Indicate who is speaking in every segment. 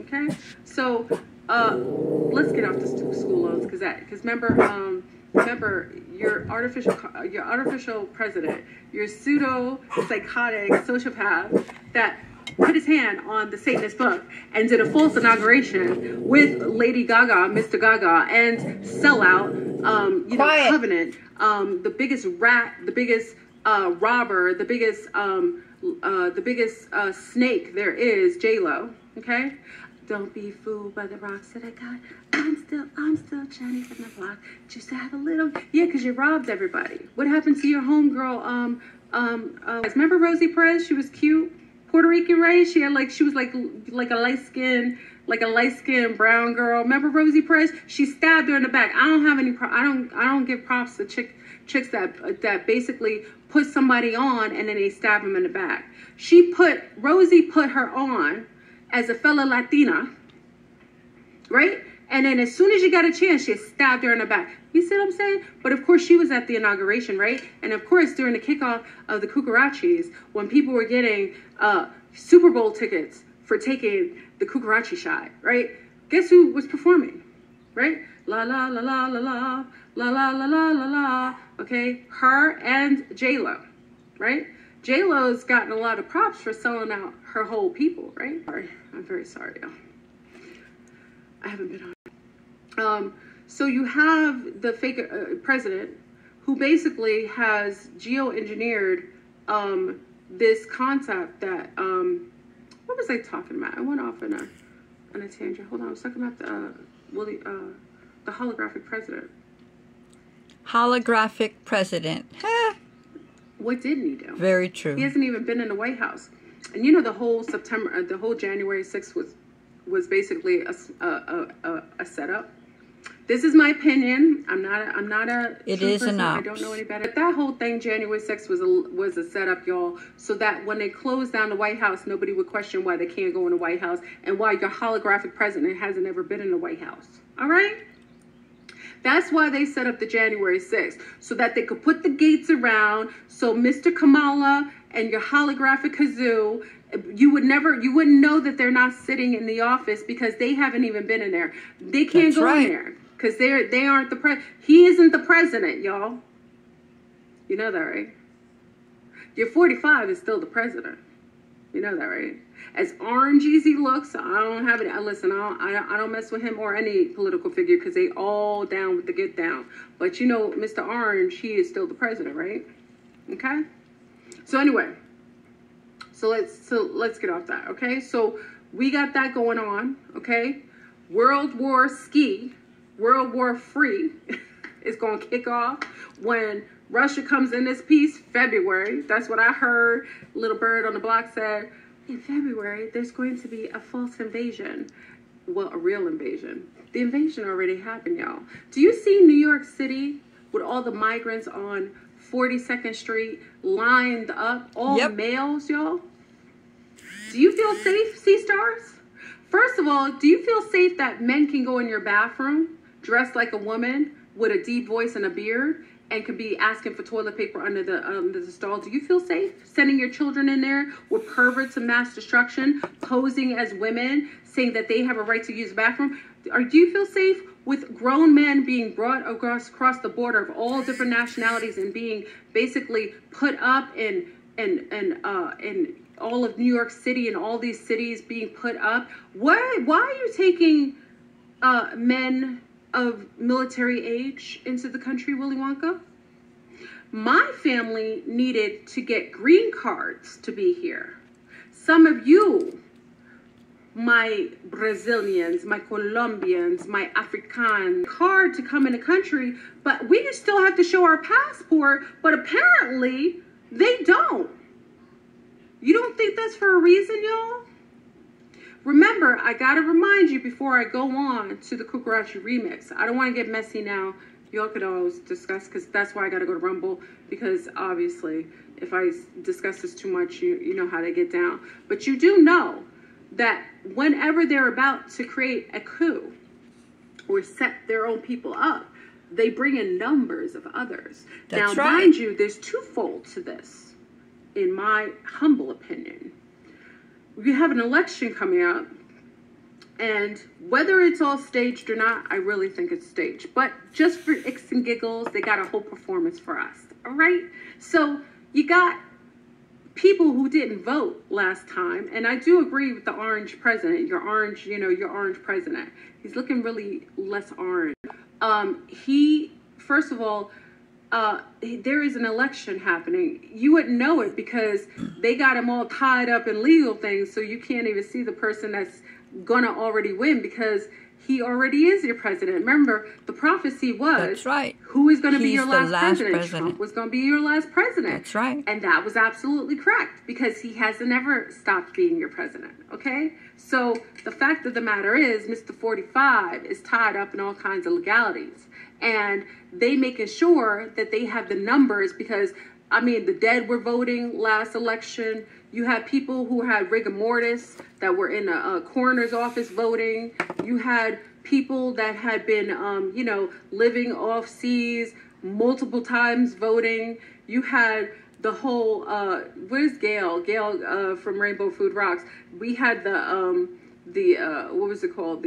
Speaker 1: Okay, so let's get off the school loans because remember your artificial president, your pseudo psychotic sociopath that put his hand on the Satanist book and did a false inauguration with Lady Gaga, Mr. Gaga, and sellout, Covenant, the biggest rat, the biggest robber, the biggest snake there is, J-Lo. Okay, don't be fooled by the rocks that I got. I'm still Johnny from the block. Just to have a little, because you robbed everybody. What happened to your homegirl? Remember Rosie Perez? She was cute, Puerto Rican, right? She was like a light skinned brown girl. Remember Rosie Perez? She stabbed her in the back. I don't give props to chicks that basically put somebody on and then they stab them in the back. Rosie put her on as a fellow Latina, right? And then as soon as she got a chance, she stabbed her in the back. You see what I'm saying? But of course, she was at the inauguration, right? And of course, during the kickoff of the Cucarachis, when people were getting Super Bowl tickets for taking the Cucarachi shot, right? Guess who was performing, right? La la la la la la la la la la la la. Okay, her and J-Lo, right? J-Lo's gotten a lot of props for selling out her whole people, right? Sorry, I'm very sorry, y'all. I haven't been on. So you have the fake president who basically has geoengineered this concept that, what was I talking about? I went off on a tangent. Hold on, I was talking about the holographic president.
Speaker 2: Holographic president.
Speaker 1: What didn't he do?
Speaker 2: Very true.
Speaker 1: He hasn't even been in the White House. And you know, the whole January 6th was basically a setup. This is my opinion. I'm not a.
Speaker 2: It is an ops.
Speaker 1: I don't know any better. But that whole thing, January 6th, was a setup, y'all, so that when they closed down the White House, nobody would question why they can't go in the White House and why your holographic president hasn't ever been in the White House. All right. That's why they set up the January 6th, so that they could put the gates around, so Mr. Kamala and your holographic kazoo, you wouldn't know that they're not sitting in the office because they haven't even been in there. They can't go in there because they aren't the president. He isn't the president, y'all. You know that, right? Your 45 is still the president. You know that, right? As orange as he looks, I don't have it. Listen, I don't mess with him or any political figure because they all down with the get down. But you know, Mr. Orange, he is still the president, right? Okay. So anyway, so let's get off that. Okay. So we got that going on. Okay. World War Free is going to kick off when Russia comes in this piece, February. That's what I heard. Little bird on the block said, in February, there's going to be a false invasion. Well, a real invasion. The invasion already happened, y'all. Do you see New York City with all the migrants on 42nd Street lined up, all males, y'all? Do you feel safe, C-Stars? First of all, do you feel safe that men can go in your bathroom dressed like a woman with a deep voice and a beard and could be asking for toilet paper under the stall? Do you feel safe sending your children in there with perverts of mass destruction, posing as women, saying that they have a right to use the bathroom? Do you feel safe with grown men being brought across the border of all different nationalities and being basically put up in all of New York City and all these cities being put up? Why are you taking men of military age into the country, Willy Wonka? My family needed to get green cards to be here. Some of you, my Brazilians, my Colombians, my Africans, card to come in the country, but we still have to show our passport, but apparently they don't. You don't think that's for a reason, y'all? Remember, I gotta remind you before I go on to the Cucarachi remix. I don't want to get messy now. Y'all could always discuss, because that's why I gotta go to Rumble, because obviously if I discuss this too much, you know how they get down. But you do know that whenever they're about to create a coup or set their own people up, they bring in numbers of others.
Speaker 2: That's
Speaker 1: now,
Speaker 2: right.
Speaker 1: Mind you, there's twofold to this, in my humble opinion. We have an election coming up And whether it's all staged or not, I really think it's staged. But just for icks and giggles, they got a whole performance for us. All right? So you got people who didn't vote last time. And I do agree with the orange president, your orange president. He's looking really less orange. First of all, there is an election happening. You wouldn't know it because they got him all tied up in legal things, so you can't even see the person that's gonna already win because he already is your president. Remember, the prophecy was,
Speaker 2: that's right,
Speaker 1: who is going to be your
Speaker 2: last president?
Speaker 1: Trump was going to be your last president.
Speaker 2: That's right.
Speaker 1: And that was absolutely correct because he hasn't ever stopped being your president, okay? So the fact of the matter is, Mr. 45 is tied up in all kinds of legalities. And they making sure that they have the numbers because, I mean, the dead were voting last election. You had people who had rigor mortis that were in a coroner's office voting. You had people that had been, living off seas multiple times voting. You had the whole, where's Gail? Gail from Rainbow Food Rocks. We had what was it called?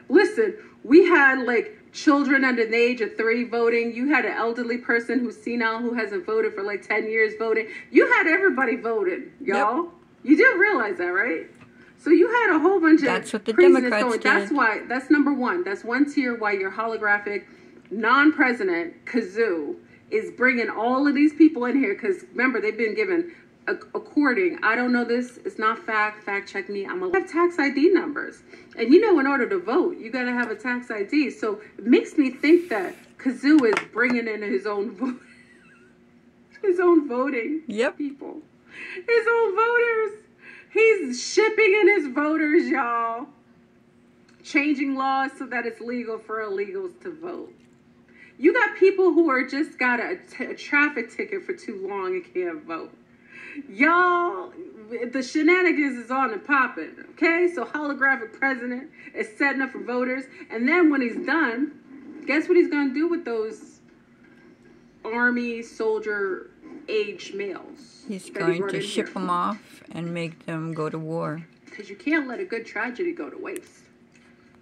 Speaker 1: Listen, we had like children under the age of 3 voting. You had an elderly person who's senile who hasn't voted for like 10 years voting. You had everybody voting, y'all. Yep. You do realize that, right? So you had a whole bunch
Speaker 2: That's
Speaker 1: of
Speaker 2: what the
Speaker 1: craziness
Speaker 2: Democrats
Speaker 1: going.
Speaker 2: did.
Speaker 1: That's why. That's number one. That's one tier why your holographic non-president Kazoo is bringing all of these people in here because remember they've been given according. I don't know this. It's not fact. Fact check me. I'm gonna have tax ID numbers, and in order to vote, you gotta have a tax ID. So it makes me think that Kazoo is bringing in his own vote, his own voting people, his own voters. He's shipping in his voters, y'all. Changing laws so that it's legal for illegals to vote. You got people who are just got a traffic ticket for too long and can't vote. Y'all, the shenanigans is on and popping, okay? So holographic president is setting up for voters. And then when he's done, guess what he's going to do with those army soldier age males?
Speaker 2: He's going to ship them off and make them go to war.
Speaker 1: Because you can't let a good tragedy go to waste,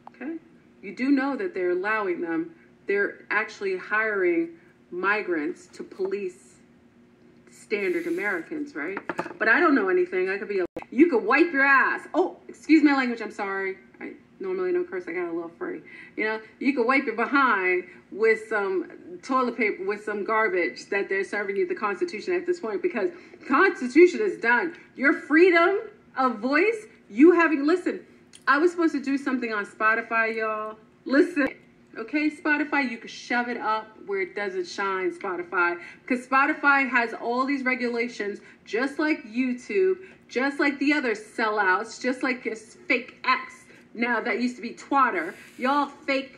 Speaker 1: okay? You do know that they're allowing them. They're actually hiring migrants to police standard Americans, right? But I don't know anything. You could wipe your ass. Oh, excuse my language. I'm sorry. I normally don't curse. I got a little free. You could wipe your behind with some toilet paper, with some garbage that they're serving you the Constitution at this point because the Constitution is done. Your freedom of voice, listen, I was supposed to do something on Spotify, y'all. Listen. Okay, Spotify, you can shove it up where it doesn't shine, Spotify. Because Spotify has all these regulations, just like YouTube, just like the other sellouts, just like your fake X. Now, that used to be Twitter. Y'all fake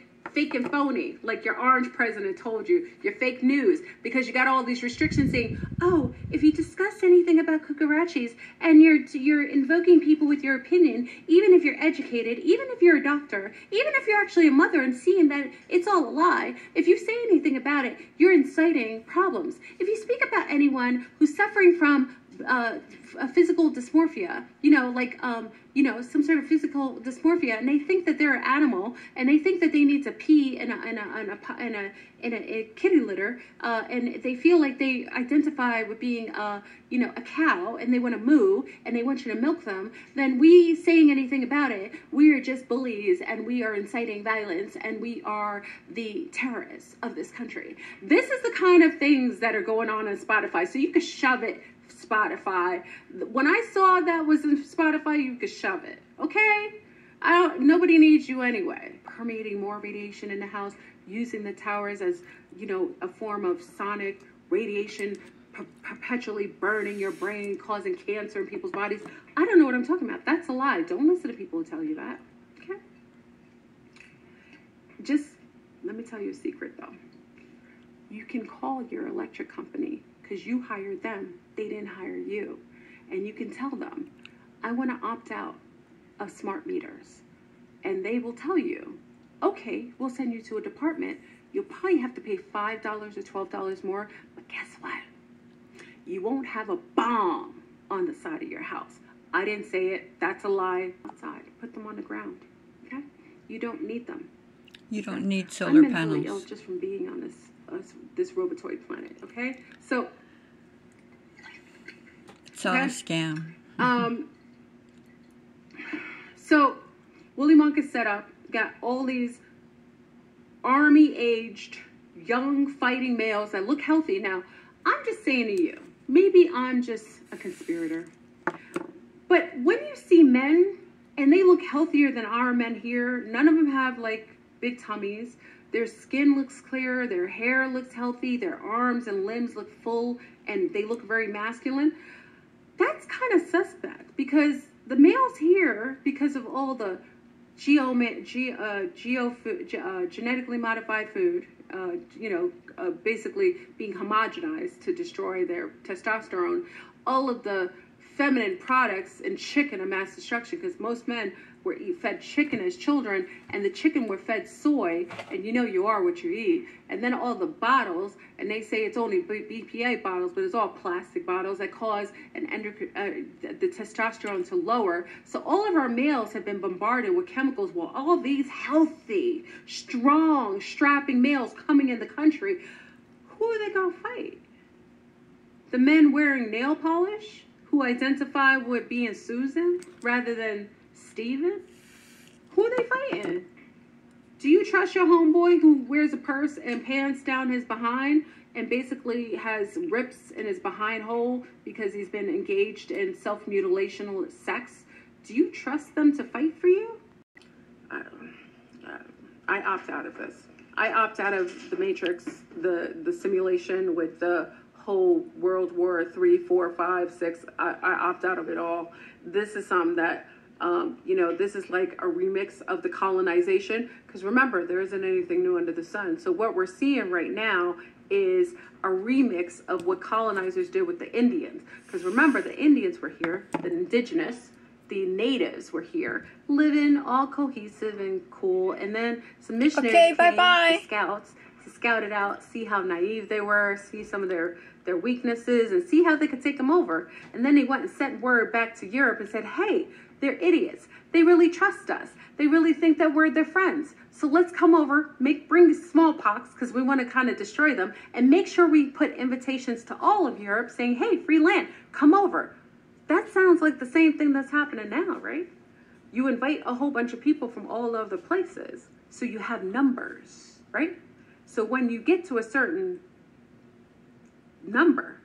Speaker 1: and phony, like your orange president told you. Your fake news, because you got all these restrictions saying, oh, if you discuss anything about cucarachas and you're invoking people with your opinion, even if you're educated, even if you're a doctor, even if you're actually a mother and seeing that it's all a lie, if you say anything about it, you're inciting problems. If you speak about anyone who's suffering from a physical dysmorphia, some sort of physical dysmorphia, and they think that they're an animal, and they think that they need to pee in a kitty litter, and they feel like they identify with being a cow, and they want to moo, and they want you to milk them, then we saying anything about it, we are just bullies, and we are inciting violence, and we are the terrorists of this country. This is the kind of things that are going on Spotify, so you can shove it, Spotify. When I saw that was in Spotify, you could shove it, okay? Nobody needs you anyway. Permeating more radiation in the house, using the towers as, a form of sonic radiation, perpetually burning your brain, causing cancer in people's bodies. I don't know what I'm talking about. That's a lie. Don't listen to people who tell you that, okay? Just, let me tell you a secret, though. You can call your electric company because you hired them. They didn't hire you. And you can tell them, I want to opt out of smart meters. And they will tell you, okay, we'll send you to a department. You'll probably have to pay $5 or $12 more. But guess what? You won't have a bomb on the side of your house. I didn't say it. That's a lie. Outside. Put them on the ground. Okay? You don't need them.
Speaker 2: You don't need solar
Speaker 1: I'm mentally ill
Speaker 2: panels.
Speaker 1: just from being on this robotoid planet. Okay? So
Speaker 2: It's all a scam.
Speaker 1: So Willy Wonka set up, got all these army-aged, young fighting males that look healthy. Now, I'm just saying to you, maybe I'm just a conspirator, but when you see men and they look healthier than our men here, none of them have like big tummies, their skin looks clear, their hair looks healthy, their arms and limbs look full, and they look very masculine, that's kind of suspect, because the males here, because of all the genetically modified food, basically being homogenized to destroy their testosterone, all of the feminine products and chicken, a mass destruction, because most men were fed chicken as children, and the chicken were fed soy, and you know you are what you eat. And then all the bottles, and they say it's only BPA bottles, but it's all plastic bottles that cause the testosterone to lower. So all of our males have been bombarded with chemicals, while all these healthy, strong, strapping males coming in the country, who are they going to fight? The men wearing nail polish who identify with being Susan rather than Steven? Who are they fighting? Do you trust your homeboy who wears a purse and pants down his behind and basically has rips in his behind hole because he's been engaged in self-mutilation sex? Do you trust them to fight for you? I opt out of this. I opt out of the Matrix, the simulation with the whole World War 3, 4, 5, 6. I opt out of it all. This is something that this is like a remix of the colonization, because remember, there isn't anything new under the sun. So what we're seeing right now is a remix of what colonizers did with the Indians. Because remember, the Indians were here, the indigenous, the natives were here, living all cohesive and cool. And then some missionaries came, the scouts, to scout it out, see how naive they were, see some of their weaknesses, and see how they could take them over. And then they went and sent word back to Europe and said, hey, they're idiots. They really trust us. They really think that we're their friends. So let's come over, bring smallpox, because we want to kind of destroy them, and make sure we put invitations to all of Europe saying, hey, free land, come over. That sounds like the same thing that's happening now, right? You invite a whole bunch of people from all other places, so you have numbers, right? So when you get to a certain number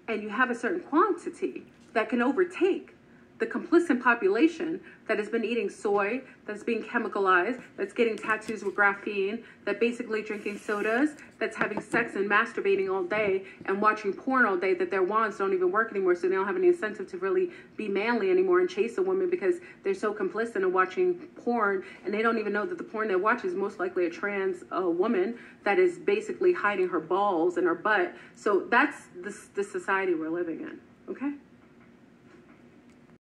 Speaker 1: and you have a certain quantity that can overtake the complicit population that has been eating soy, that's being chemicalized, that's getting tattoos with graphene, that basically drinking sodas, that's having sex and masturbating all day and watching porn all day, that their wands don't even work anymore, so they don't have any incentive to really be manly anymore and chase a woman because they're so complicit in watching porn, and they don't even know that the porn they watch is most likely a trans woman that is basically hiding her balls and her butt. So that's the society we're living in, okay?